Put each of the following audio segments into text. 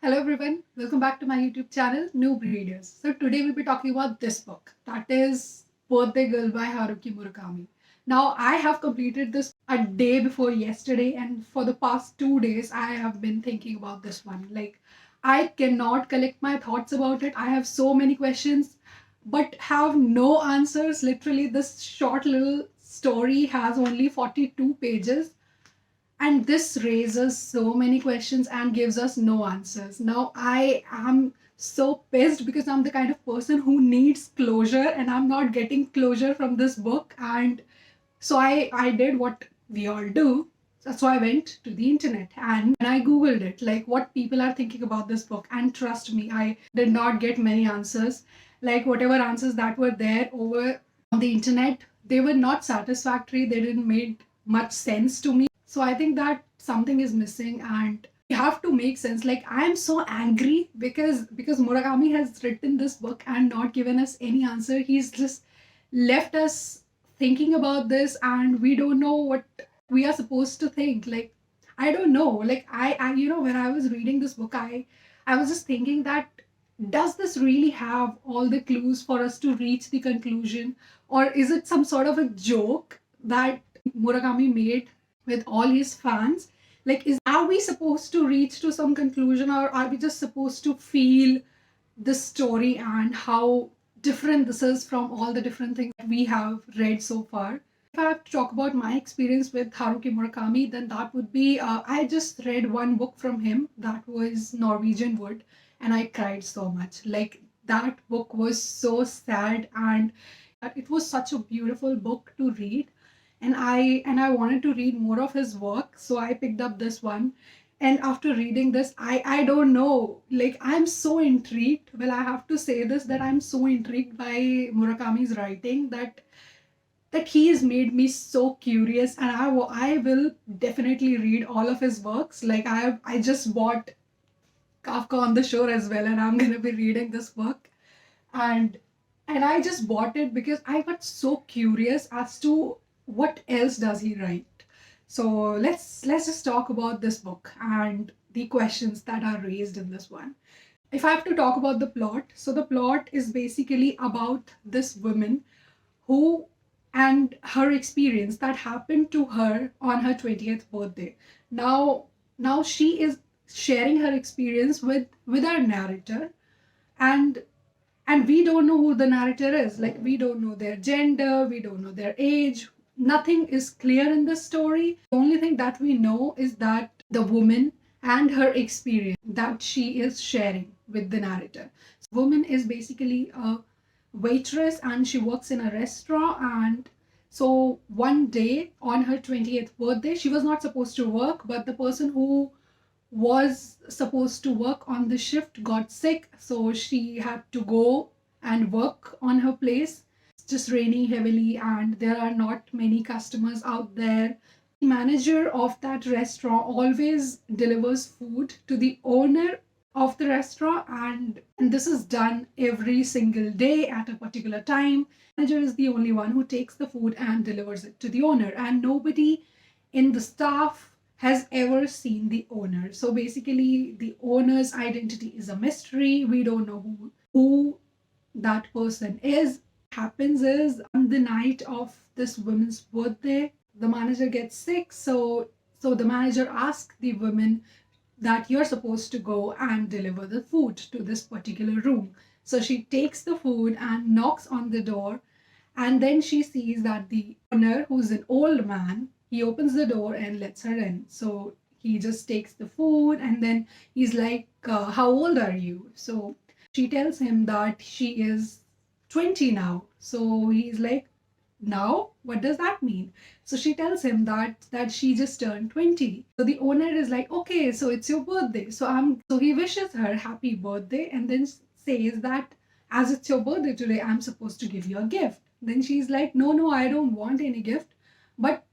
Hello everyone, welcome back to my YouTube channel, Noob Readers. So today we'll be talking about this book, that is Birthday Girl by Haruki Murakami. Now I have completed this a day before yesterday, and for the past 2 days I have been thinking about this one. Like, I cannot collect my thoughts about it. I have so many questions but have no answers. Literally, this short little story has only 42 pages, and this raises so many questions and gives us no answers. Now I am so pissed because I'm the kind of person who needs closure and I'm not getting closure from this book. And so I did what we all do. So I went to the internet and I googled it, like what people are thinking about this book. And trust me, I did not get many answers. Like, whatever answers that were there over on the internet, they were not satisfactory. They didn't make much sense to me. So I think that something is missing and we have to make sense. Like, I am so angry because Murakami has written this book and not given us any answer. He's just left us thinking about this and we don't know what we are supposed to think. Like, I don't know. Like, I when I was reading this book, I was just thinking that, does this really have all the clues for us to reach the conclusion, or is it some sort of a joke that Murakami made with all his fans? Like, is are we supposed to reach to some conclusion, or are we just supposed to feel the story and how different this is from all the different things that we have read so far? If I have to talk about my experience with Haruki Murakami, then that would be, I just read one book from him, that was Norwegian Wood, and I cried so much. Like, that book was so sad, and it was such a beautiful book to read, and I wanted to read more of his work, so I picked up this one. And after reading this, I don't know, like, I'm so intrigued. Well, I have to say this, that I'm so intrigued by Murakami's writing, that he has made me so curious, and I will definitely read all of his works. Like, I just bought Kafka on the Shore as well, and I'm going to be reading this book. And and I just bought it because I got so curious as to what else does he write. So let's just talk about this book and the questions that are raised in this one. If I have to talk about the plot, so the plot is basically about this woman who and her experience that happened to her on her 20th birthday. Now she is sharing her experience with our narrator, and we don't know who the narrator is. Like, we don't know their gender, we don't know their age. Nothing is clear in this story. The only thing that we know is that the woman and her experience that she is sharing with the narrator. So, woman is basically a waitress and she works in a restaurant. And so one day on her 20th birthday, she was not supposed to work, but the person who was supposed to work on the shift got sick, so she had to go and work on her place. It's just raining heavily and there are not many customers out there. The manager of that restaurant always delivers food to the owner of the restaurant, and this is done every single day at a particular time. Manager is the only one who takes the food and delivers it to the owner, and nobody in the staff has ever seen the owner. So basically, the owner's identity is a mystery. We don't know who that person is. Happens is, on the night of this woman's birthday, the manager gets sick. So the manager asks the woman that you're supposed to go and deliver the food to this particular room. So she takes the food and knocks on the door, and then she sees that the owner, who's an old man, he opens the door and lets her in. So he just takes the food and then he's like, how old are you? So she tells him that she is 20 now. So he's like, now what does that mean? So she tells him that she just turned 20. So the owner is like, okay, so it's your birthday. So he wishes her happy birthday and then says that, as it's your birthday today, I'm supposed to give you a gift. Then she's like, no, I don't want any gift. But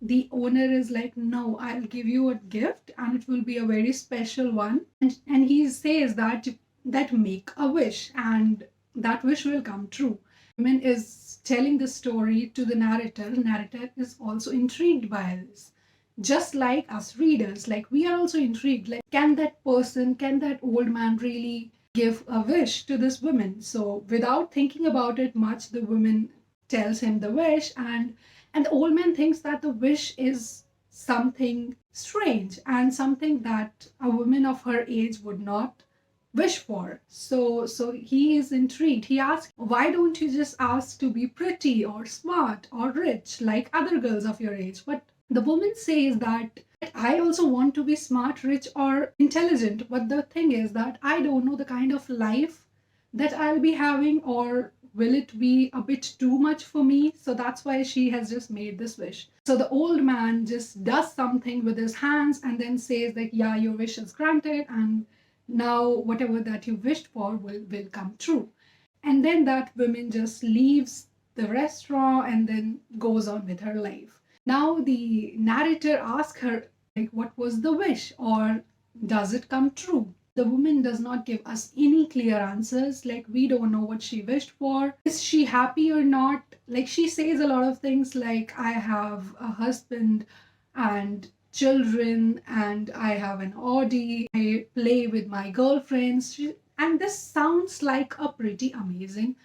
the owner is like, no, I'll give you a gift and it will be a very special one. And he says that make a wish and that wish will come true. Woman is telling the story to the narrator. The narrator is also intrigued by this. just like us readers, like we are also intrigued, like can that old man really give a wish to this woman? So without thinking about it much, the woman tells him the wish, and the old man thinks that the wish is something strange and something that a woman of her age would not wish for. So he is intrigued. He asks, why don't you just ask to be pretty or smart or rich like other girls of your age? But the woman says that I also want to be smart, rich, or intelligent. But the thing is that I don't know the kind of life that I'll be having, or will it be a bit too much for me? So that's why she has just made this wish. So the old man just does something with his hands and then says that, yeah, your wish is granted, and now whatever that you wished for will come true. And then that woman just leaves the restaurant and then goes on with her life. Now the narrator asks her, like, what was the wish, or does it come true? The woman does not give us any clear answers. Like, we don't know what she wished for. Is she happy or not? Like, she says a lot of things like, I have a husband and children, and I have an Audi, I play with my girlfriends. And this sounds like a pretty amazing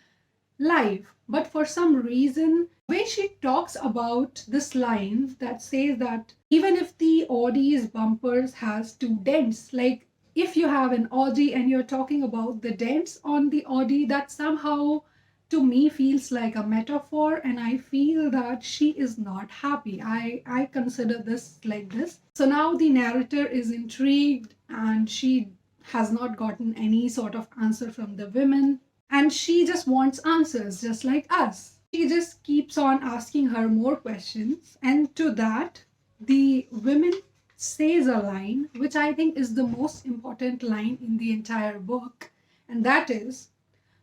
life. But for some reason, the way she talks about this line that says that even if the Audi's bumpers has two dents, like if you have an Audi and you're talking about the dents on the Audi, that somehow to me feels like a metaphor, and I feel that she is not happy. I consider this like this. So now the narrator is intrigued and she has not gotten any sort of answer from the women, and she just wants answers just like us. She just keeps on asking her more questions, and to that the women says a line which I think is the most important line in the entire book, and that is,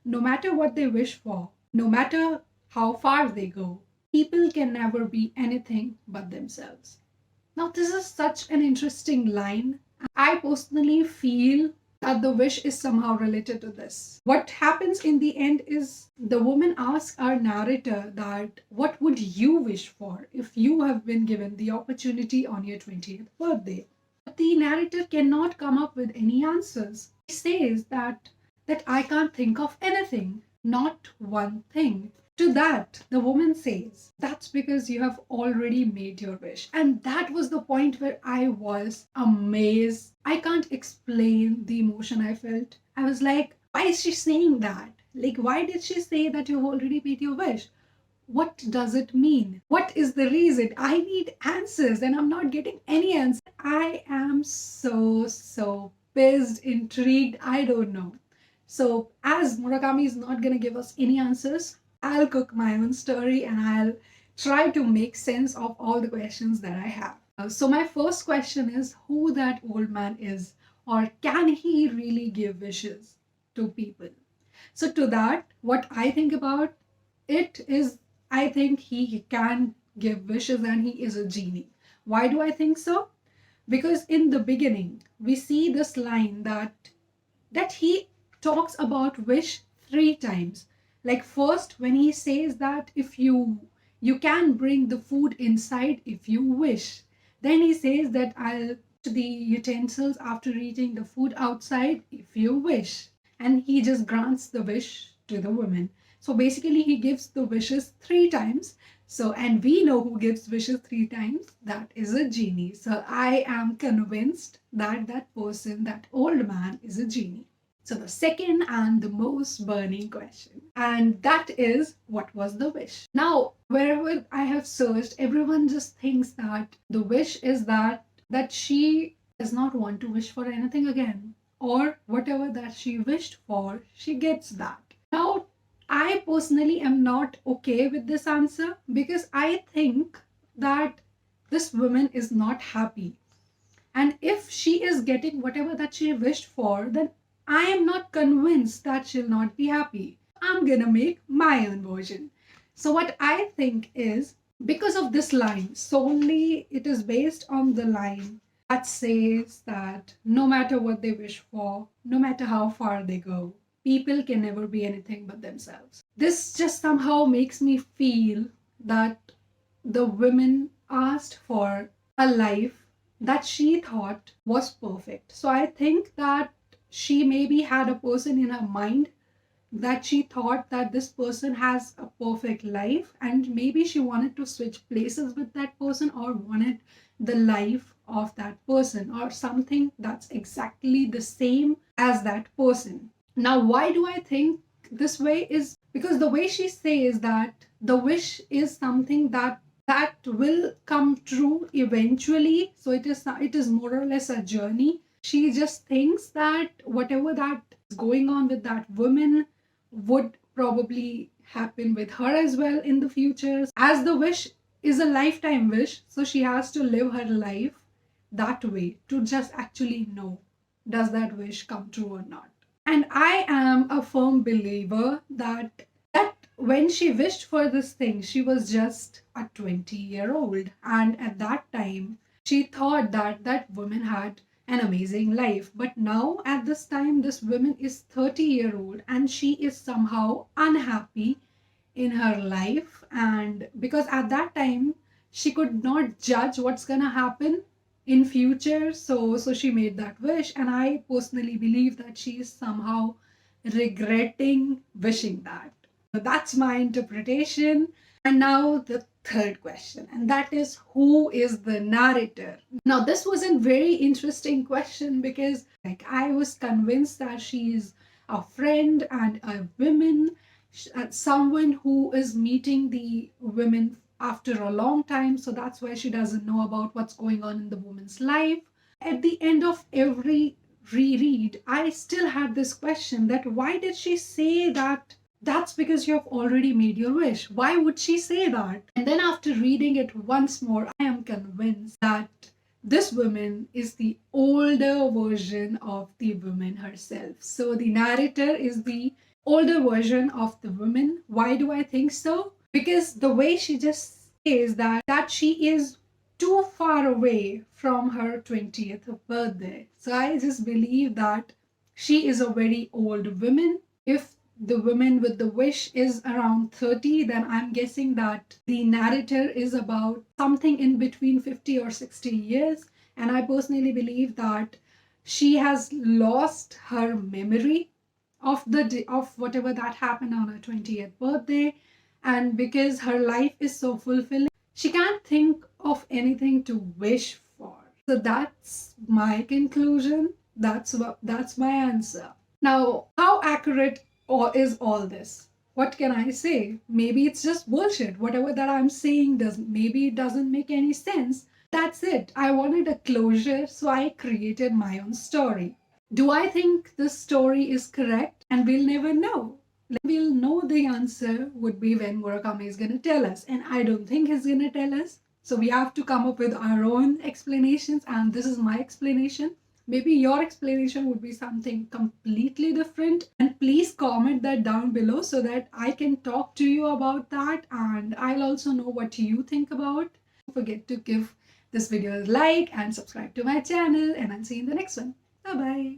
no matter what they wish for, no matter how far they go, people can never be anything but themselves. Now, this is such an interesting line. I personally feel that the wish is somehow related to this. What happens in the end is the woman asks our narrator that what would you wish for if you have been given the opportunity on your 20th birthday? But the narrator cannot come up with any answers. He says that I can't think of anything, not one thing. To that, the woman says, that's because you have already made your wish. And that was the point where I was amazed. I can't explain the emotion I felt. I was like, why is she saying that? Like, why did she say that you've already made your wish? What does it mean? What is the reason? I need answers and I'm not getting any answers. I am so pissed, intrigued. I don't know. So, as Murakami is not going to give us any answers, I'll cook my own story and I'll try to make sense of all the questions that I have. So, my first question is who that old man is, or can he really give wishes to people? So, to that, what I think about it is I think he can give wishes and he is a genie. Why do I think so? Because in the beginning, we see this line that he talks about wish three times. Like first when he says that if you can bring the food inside if you wish. Then he says that I'll put the utensils after eating the food outside if you wish. And he just grants the wish to the woman. So basically he gives the wishes three times. So, and we know who gives wishes three times. That is a genie. So I am convinced that that person, that old man, is a genie. So the second and the most burning question, and that is, what was the wish? Now, wherever I have searched, everyone just thinks that the wish is that she does not want to wish for anything again, or whatever that she wished for, she gets that. Now, I personally am not okay with this answer because I think that this woman is not happy. And if she is getting whatever that she wished for, then I am not convinced that she'll not be happy. I'm gonna make my own version. So, what I think is because of this line, solely it is based on the line that says that no matter what they wish for, no matter how far they go, people can never be anything but themselves. This just somehow makes me feel that the women asked for a life that she thought was perfect. So I think that she maybe had a person in her mind that she thought that this person has a perfect life, and maybe she wanted to switch places with that person, or wanted the life of that person or something that's exactly the same as that person. Now, why do I think this way is because the way she says that the wish is something that will come true eventually. So it is more or less a journey. She just thinks that whatever that is going on with that woman would probably happen with her as well in the future. As the wish is a lifetime wish, so she has to live her life that way to just actually know does that wish come true or not. And I am a firm believer that when she wished for this thing, she was just a 20-year-old, and at that time she thought that that woman had an amazing life. But now at this time, this woman is 30-year-old and she is somehow unhappy in her life. And because at that time she could not judge what's gonna happen in future, so she made that wish, and I personally believe that she is somehow regretting wishing that. So that's my interpretation. And now the third question, and that is, who is the narrator? Now this was a very interesting question because like I was convinced that she is a friend and a woman, someone who is meeting the women after a long time. So that's why she doesn't know about what's going on in the woman's life. At the end of every reread, I still had this question that why did she say that that's because you have already made your wish? Why would she say that? And then after reading it once more, I am convinced that this woman is the older version of the woman herself. So the narrator is the older version of the woman. Why do I think so? Because the way she just says that she is too far away from her 20th birthday. So I just believe that she is a very old woman. If the woman with the wish is around 30, then I'm guessing that the narrator is about something in between 50 or 60 years. And I personally believe that she has lost her memory of of whatever that happened on her 20th birthday, and because her life is so fulfilling, she can't think of anything to wish for. So that's my conclusion. That's my answer. Now, how accurate or is all this? What can I say? Maybe it's just bullshit. Whatever that I'm saying doesn't, maybe it doesn't make any sense. That's it. I wanted a closure, so I created my own story. Do I think this story is correct? And we'll never know. We'll know the answer would be when Murakami is going to tell us. And I don't think he's going to tell us. So we have to come up with our own explanations. And this is my explanation. Maybe your explanation would be something completely different. And please comment that down below so that I can talk to you about that. And I'll also know what you think about. Don't forget to give this video a like and subscribe to my channel. And I'll see you in the next one. Bye bye.